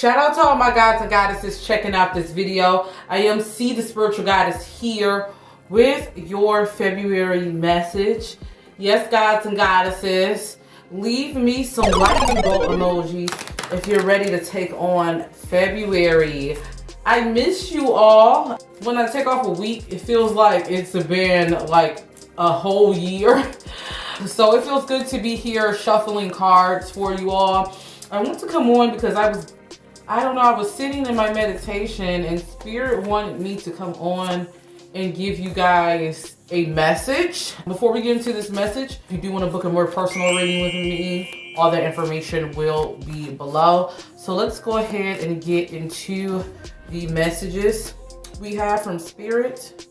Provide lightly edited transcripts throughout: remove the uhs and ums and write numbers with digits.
Shout out to all my gods and goddesses checking out this video. I am C, the spiritual goddess, here with your February message. Yes, gods and goddesses, leave me some lightning bolt emojis if you're ready to take on February. I miss you all. When I take off a week, it feels like it's been like a whole year. So it feels good to be here shuffling cards for you all. I want to come on because I was sitting in my meditation and Spirit wanted me to come on and give you guys a message. Before we get into this message, if you do want to book a more personal reading with me, all that information will be below. So let's go ahead and get into the messages we have from Spirit.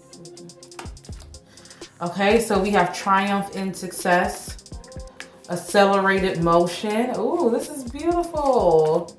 Okay, so we have triumph in success, accelerated motion. Ooh, this is beautiful.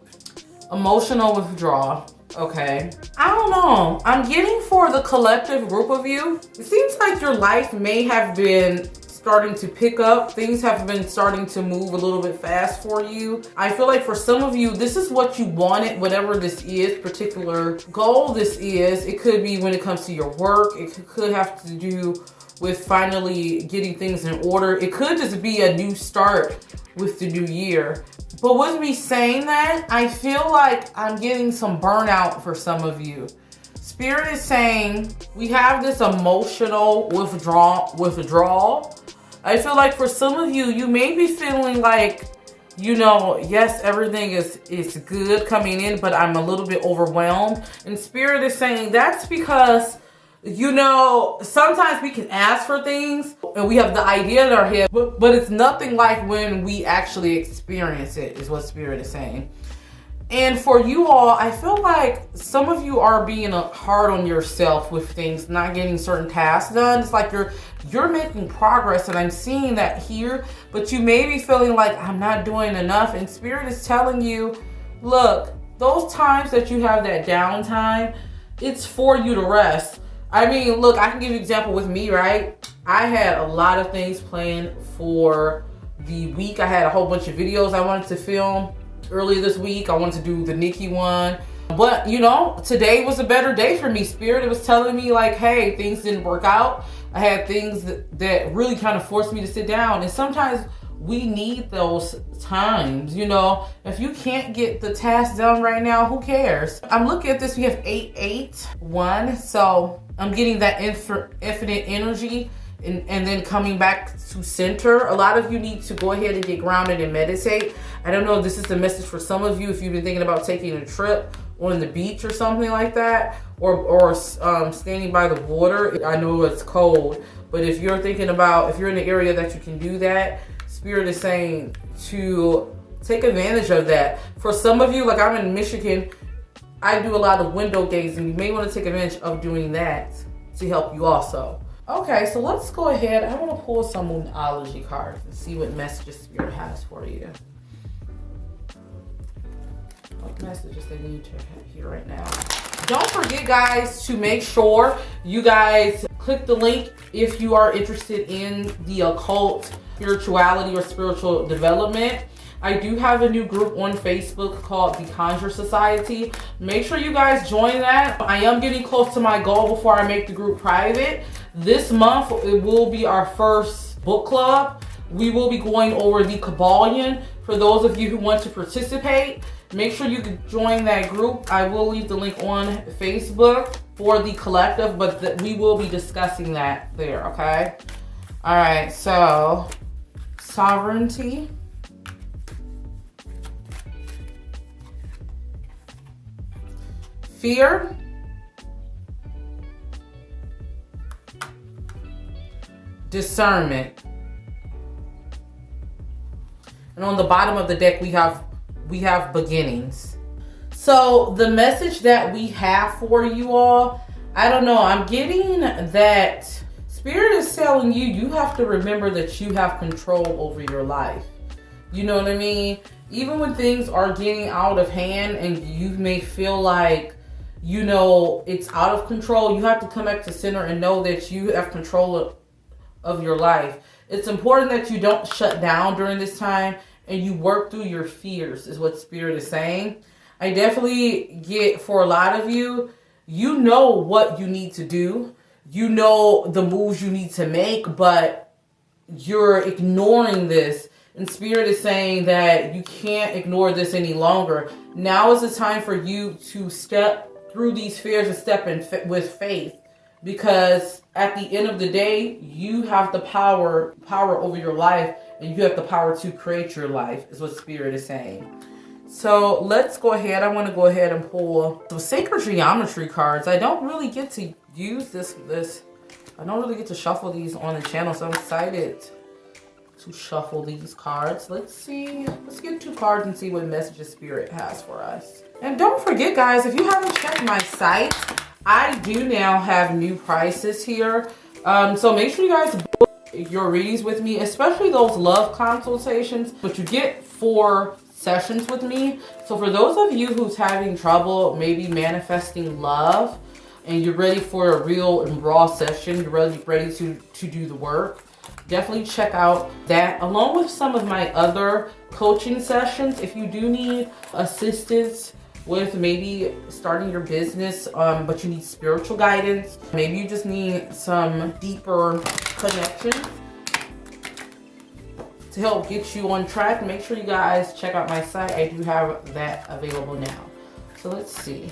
Emotional withdrawal. Okay. I don't know. I'm getting for the collective group of you. It seems like your life may have been starting to pick up. Things have been starting to move a little bit fast for you. I feel like for some of you, this is what you wanted, whatever this is, particular goal this is. It could be when it comes to your work. It could have to do with finally getting things in order. It could just be a new start with the new year. But with me saying that, I feel like I'm getting some burnout for some of you. Spirit is saying we have this emotional withdrawal. I feel like for some of you, you may be feeling like, you know, yes, everything is good coming in, but I'm a little bit overwhelmed. And Spirit is saying that's because, you know, sometimes we can ask for things and we have the idea in our head, but it's nothing like when we actually experience it, is what Spirit is saying. And for you all, I feel like some of you are being hard on yourself with things, not getting certain tasks done. It's like you're making progress, and I'm seeing that here, but you may be feeling like I'm not doing enough. And Spirit is telling you, look, those times that you have that downtime, it's for you to rest. I mean, look, I can give you an example with me, right? I had a lot of things planned for the week. I had a whole bunch of videos I wanted to film earlier this week. I wanted to do the Nikki one. But, you know, today was a better day for me. Spirit was telling me like, hey, things didn't work out. I had things that really kind of forced me to sit down. And sometimes we need those times, you know. If you can't get the task done right now, who cares? I'm looking at this, we have 881. So I'm getting that infinite energy and then coming back to center. A lot of you need to go ahead and get grounded and meditate. I don't know if this is the message for some of you, if you've been thinking about taking a trip on the beach or something like that, or standing by the water. I know it's cold, but if you're thinking about, if you're in the area that you can do that, Spirit is saying to take advantage of that. For some of you, like I'm in Michigan, I do a lot of window gazing. You may want to take advantage of doing that to help you also. Okay, so let's go ahead. I want to pull some Moonology cards and see what messages Spirit has for you. What messages they need to hear right now. Don't forget, guys, to make sure you guys click the link if you are interested in the occult, spirituality, or spiritual development. I do have a new group on Facebook called the Conjure Society. Make sure you guys join that. I am getting close to my goal before I make the group private. This month, it will be our first book club. We will be going over the Kabbalion. For those of you who want to participate, make sure you join that group. I will leave the link on Facebook for the collective, but we will be discussing that there, okay? All right, so sovereignty. Fear. Discernment. And on the bottom of the deck, we have beginnings. So the message that we have for you all, I don't know, I'm getting that Spirit is telling you, you have to remember that you have control over your life. You know what I mean? Even when things are getting out of hand and you may feel like, you know, it's out of control, you have to come back to center and know that you have control of your life. It's important that you don't shut down during this time and you work through your fears, is what Spirit is saying. I definitely get, for a lot of you, you know what you need to do. You know the moves you need to make, but you're ignoring this. And Spirit is saying that you can't ignore this any longer. Now is the time for you to step through these fears and step in with faith. Because at the end of the day, you have the power over your life, and you have the power to create your life, is what Spirit is saying. So let's go ahead. I want to go ahead and pull some sacred geometry cards. I don't really get to use this. I don't really get to shuffle these on the channel, so I'm excited to shuffle these cards. Let's see. Let's get 2 cards and see what messages Spirit has for us. And don't forget, guys, if you haven't checked my site, I do now have new prices here. So make sure you guys book your readings with me, especially those love consultations. But you get 4 sessions with me. So for those of you who's having trouble maybe manifesting love, and you're ready for a real and raw session, you're ready to do the work, definitely check out that, along with some of my other coaching sessions. If you do need assistance with maybe starting your business, but you need spiritual guidance, maybe you just need some deeper connection to help get you on track, make sure you guys check out my site. I do have that available now. So let's see.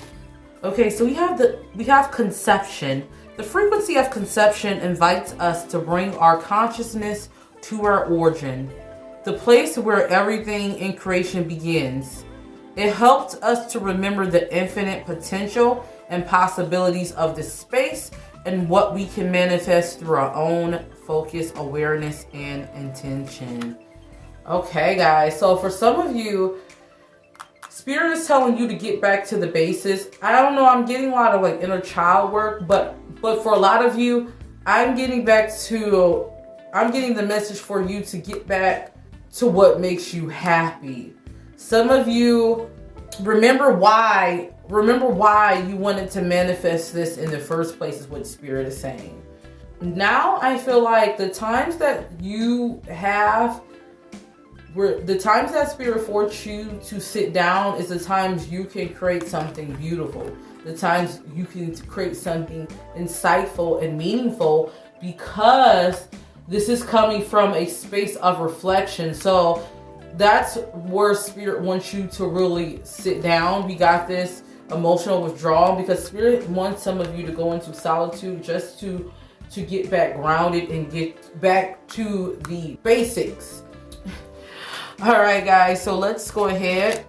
Okay, so we have conception. The frequency of conception invites us to bring our consciousness to our origin, the place where everything in creation begins. It helps us to remember the infinite potential and possibilities of this space and what we can manifest through our own focus, awareness, and intention. Okay, guys, so for some of you, Spirit is telling you to get back to the basis. I don't know, I'm getting a lot of like inner child work, but for a lot of you, I'm getting the message for you to get back to what makes you happy. Some of you remember why you wanted to manifest this in the first place, is what Spirit is saying. Now I feel like the times that Spirit forced you to sit down is the times you can create something beautiful. The times you can create something insightful and meaningful, because this is coming from a space of reflection. So that's where Spirit wants you to really sit down. We got this emotional withdrawal because Spirit wants some of you to go into solitude just to get back grounded and get back to the basics. All right, guys, so let's go ahead.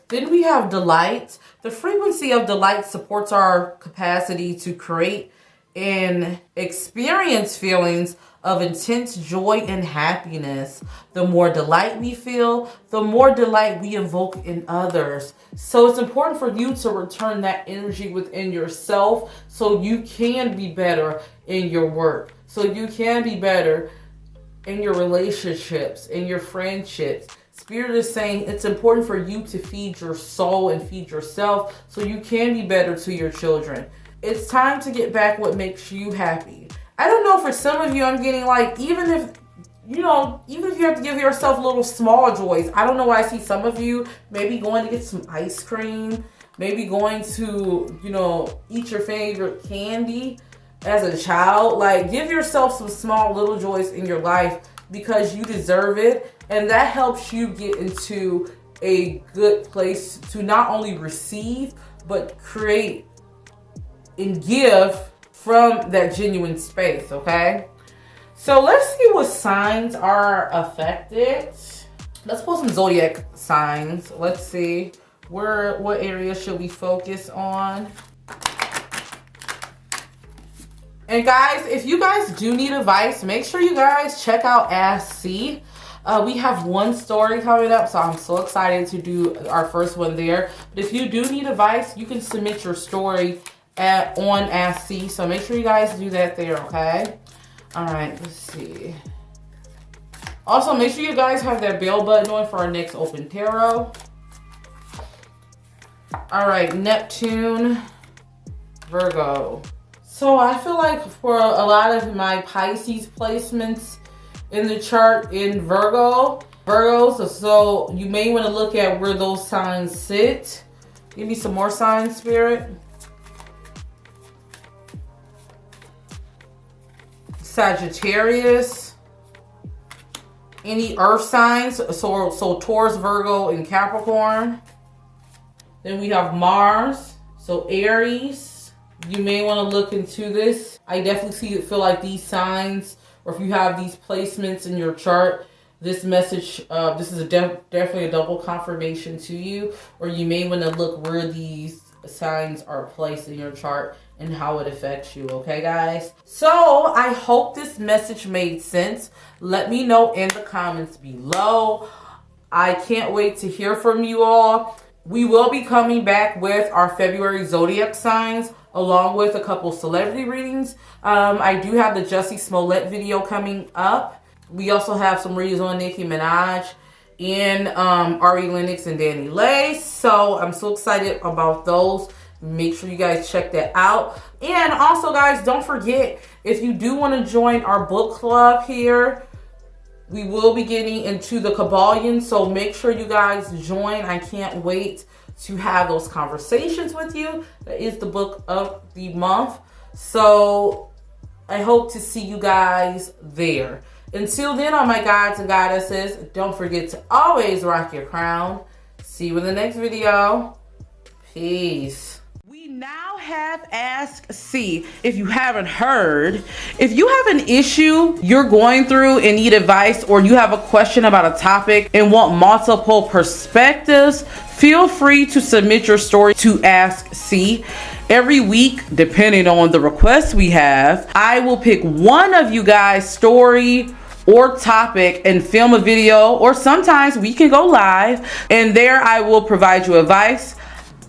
Then we have delight. The frequency of delight supports our capacity to create and experience feelings of intense joy and happiness. The more delight we feel, the more delight we invoke in others. So it's important for you to return that energy within yourself so you can be better in your work, so you can be better in your relationships, in your friendships. Spirit is saying it's important for you to feed your soul and feed yourself so you can be better to your children. It's time to get back what makes you happy. I don't know, for some of you, I'm getting like, even if you have to give yourself little small joys. I don't know why I see some of you maybe going to get some ice cream, maybe going to, eat your favorite candy as a child. Like, give yourself some small little joys in your life because you deserve it. And that helps you get into a good place to not only receive, but create and give from that genuine space, okay? So let's see what signs are affected. Let's pull some zodiac signs. Let's see what area should we focus on. And guys, if you guys do need advice, make sure you guys check out Ask C. We have one story coming up, so I'm so excited to do our first one there. But if you do need advice, you can submit your story on Ask C. So make sure you guys do that there, okay? All right, let's see. Also, make sure you guys have that bell button on for our next open tarot. All right, Neptune, Virgo. So I feel like for a lot of my Pisces placements, in the chart in Virgo. Virgos, so you may want to look at where those signs sit. Give me some more signs, Spirit. Sagittarius. Any earth signs, so Taurus, Virgo, and Capricorn. Then we have Mars, so Aries. You may want to look into this. I definitely feel like these signs, or if you have these placements in your chart, this message, this is definitely a double confirmation to you, or you may want to look where these signs are placed in your chart and how it affects you, okay guys? So I hope this message made sense. Let me know in the comments below. I can't wait to hear from you all. We will be coming back with our February zodiac signs along with a couple celebrity readings. I do have the Jussie Smollett video coming up. We also have some readings on Nicki Minaj and Ari Lennox and Danny Lay. So I'm so excited about those. Make sure you guys check that out. And also, guys, don't forget, if you do want to join our book club here, we will be getting into the Kabbalion. So make sure you guys join. I can't wait to have those conversations with you. That is the book of the month. So I hope to see you guys there. Until then, all my gods and goddesses, don't forget to always rock your crown. See you in the next video. Peace. We now have Ask C. If you haven't heard, if you have an issue you're going through and need advice, or you have a question about a topic and want multiple perspectives, feel free to submit your story to Ask C. Every week, depending on the requests we have, I will pick one of you guys' story or topic and film a video, or sometimes we can go live, and there I will provide you advice.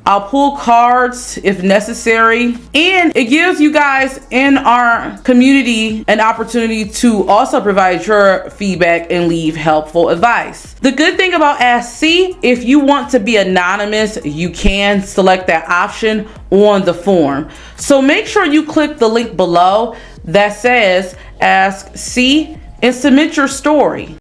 I'll pull cards if necessary, and it gives you guys in our community an opportunity to also provide your feedback and leave helpful advice. The good thing about Ask C, if you want to be anonymous, you can select that option on the form. So make sure you click the link below that says Ask C and submit your story.